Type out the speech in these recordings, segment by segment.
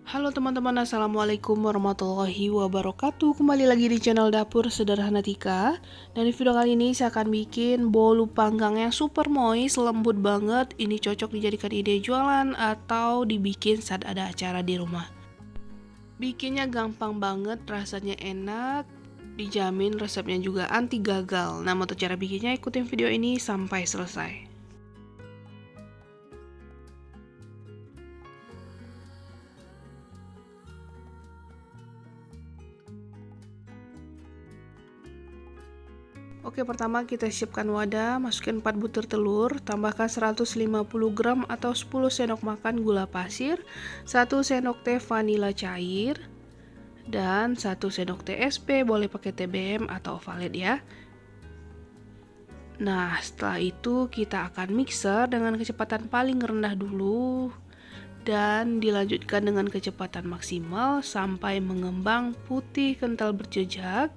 Halo teman-teman, assalamualaikum warahmatullahi wabarakatuh. Kembali lagi di channel Dapur Sederhana Tika. Dan di video kali ini saya akan bikin bolu panggang yang super moist, lembut banget. Ini cocok dijadikan ide jualan atau dibikin saat ada acara di rumah. Bikinnya gampang banget, rasanya enak, dijamin resepnya juga anti gagal. Nah, untuk cara bikinnya ikutin video ini sampai selesai. Oke, pertama kita siapkan wadah, masukkan 4 butir telur, tambahkan 150 gram atau 10 sendok makan gula pasir, 1 sendok teh vanila cair, dan 1 sendok teh SP, boleh pakai TBM atau Ovalet ya. Nah, setelah itu kita akan mixer dengan kecepatan paling rendah dulu, dan dilanjutkan dengan kecepatan maksimal sampai mengembang putih kental berjejak.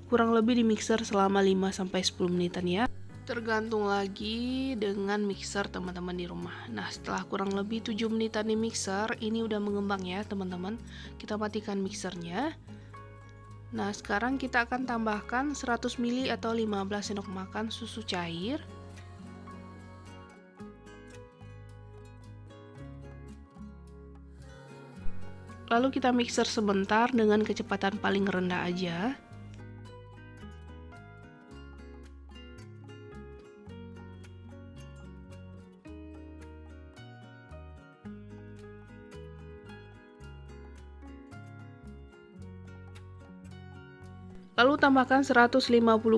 Kurang lebih di mixer selama 5-10 menitan ya. Tergantung lagi dengan mixer teman-teman di rumah. Nah, setelah kurang lebih 7 menitan di mixer, ini udah mengembang ya teman-teman. Kita matikan mixernya. Nah, sekarang kita akan tambahkan 100 ml atau 15 sendok makan susu cair. Lalu kita mixer sebentar dengan kecepatan paling rendah aja. Lalu tambahkan 150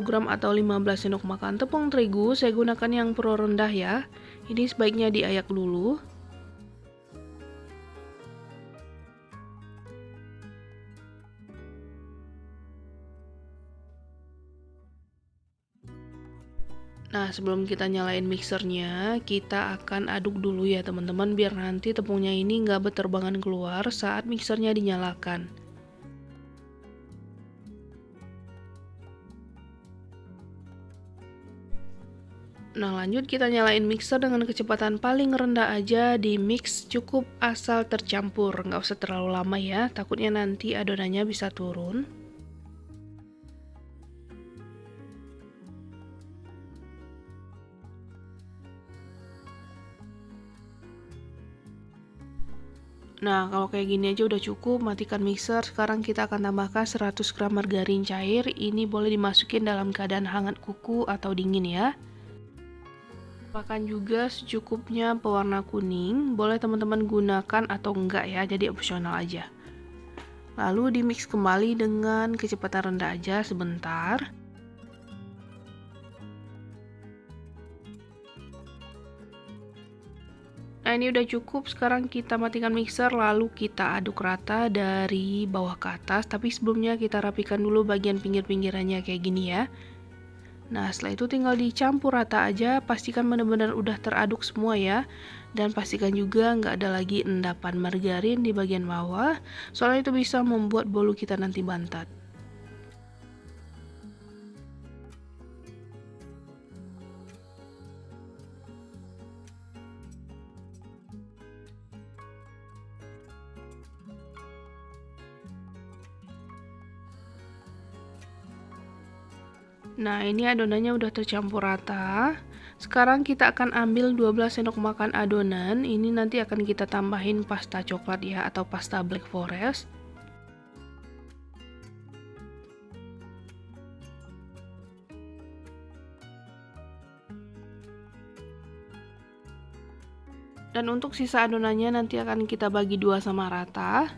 gram atau 15 sendok makan tepung terigu. Saya gunakan yang pro rendah ya. Ini sebaiknya diayak dulu. Nah, sebelum kita nyalain mixernya, kita akan aduk dulu ya teman-teman, biar nanti tepungnya ini nggak berterbangan keluar saat mixernya dinyalakan. Nah, lanjut kita nyalain mixer dengan kecepatan paling rendah aja, di mix cukup asal tercampur, nggak usah terlalu lama ya, takutnya nanti adonannya bisa turun. Nah, kalau kayak gini aja udah cukup, matikan mixer. Sekarang kita akan tambahkan 100 gram margarin cair. Ini boleh dimasukin dalam keadaan hangat kuku atau dingin ya. Tambahkan juga secukupnya pewarna kuning. Boleh teman-teman gunakan atau enggak ya, jadi opsional aja. Lalu dimix kembali dengan kecepatan rendah aja sebentar. Nah, ini udah cukup. Sekarang kita matikan mixer, lalu kita aduk rata dari bawah ke atas. Tapi sebelumnya kita rapikan dulu bagian pinggir-pinggirannya kayak gini ya. Nah, setelah itu tinggal dicampur rata aja. Pastikan benar-benar udah teraduk semua ya. Dan pastikan juga nggak ada lagi endapan margarin di bagian bawah. Soalnya itu bisa membuat bolu kita nanti bantat. Nah, ini adonannya udah tercampur rata. Sekarang kita akan ambil 12 sendok makan adonan. Ini nanti akan kita tambahin pasta coklat ya, atau pasta black forest. Dan untuk sisa adonannya nanti akan kita bagi dua sama rata.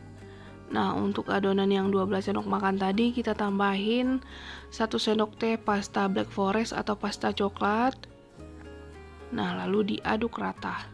Nah, untuk adonan yang 12 sendok makan tadi kita tambahin 1 sendok teh pasta black forest atau pasta coklat. Nah, lalu diaduk rata.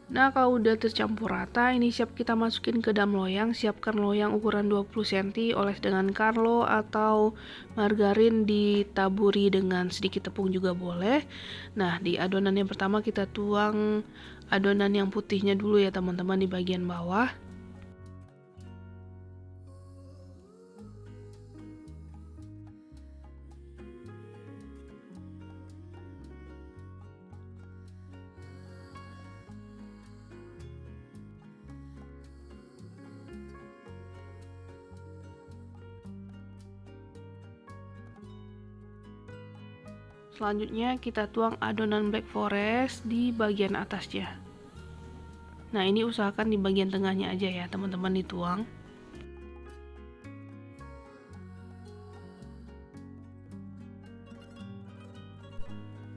Nah, kalau udah tercampur rata, ini siap kita masukin ke dalam loyang. Siapkan loyang ukuran 20 cm, oles dengan Carlo atau margarin ditaburi dengan sedikit tepung juga boleh. Nah, di adonan yang pertama kita tuang adonan yang putihnya dulu ya teman-teman, di bagian bawah. Selanjutnya kita tuang adonan black forest di bagian atasnya. Nah, ini usahakan di bagian tengahnya aja ya teman-teman dituang.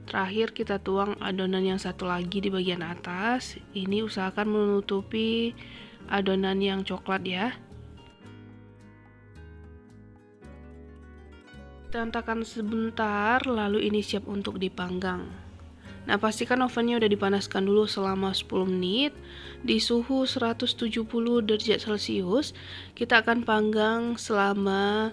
Terakhir kita tuang adonan yang satu lagi di bagian atas. Ini usahakan menutupi adonan yang coklat ya. Kita hentakan sebentar, lalu ini siap untuk dipanggang. Nah, pastikan ovennya udah dipanaskan dulu selama 10 menit di suhu 170 derajat Celcius. Kita akan panggang selama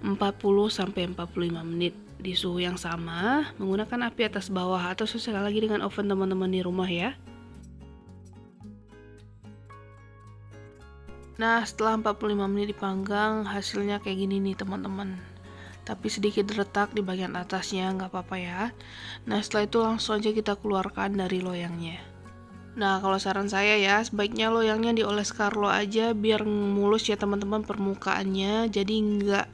40-45 menit di suhu yang sama menggunakan api atas bawah atau sesuai lagi dengan oven teman-teman di rumah ya. Nah, setelah 45 menit dipanggang, hasilnya kayak gini nih teman-teman. Tapi sedikit retak di bagian atasnya, nggak apa-apa ya. Nah, setelah itu langsung aja kita keluarkan dari loyangnya. Nah, kalau saran saya ya, sebaiknya loyangnya dioles Carlo aja biar mulus ya teman-teman permukaannya. Jadi nggak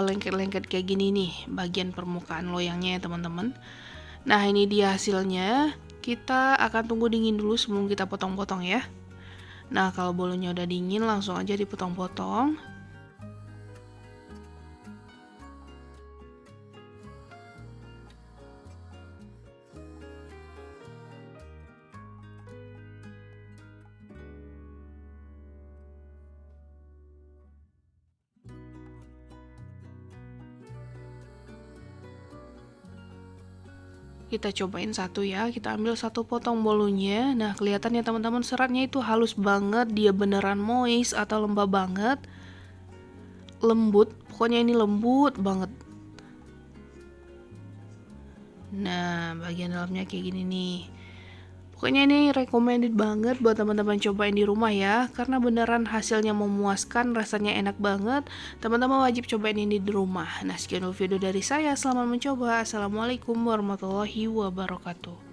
lengket-lengket kayak gini nih bagian permukaan loyangnya ya teman-teman. Nah, ini dia hasilnya. Kita akan tunggu dingin dulu sebelum kita potong-potong ya. Nah, kalau bolunya udah dingin langsung aja dipotong-potong. Kita cobain satu ya, kita ambil satu potong bolunya. Nah, kelihatan ya teman-teman, seratnya itu halus banget, dia beneran moist atau lembab banget. Lembut, pokoknya ini lembut banget. Nah, bagian dalamnya kayak gini nih. Pokoknya ini recommended banget buat teman-teman cobain di rumah ya, karena beneran hasilnya memuaskan, rasanya enak banget. Teman-teman wajib cobain ini di rumah. Nah, sekian dulu video dari saya. Selamat mencoba. Assalamualaikum warahmatullahi wabarakatuh.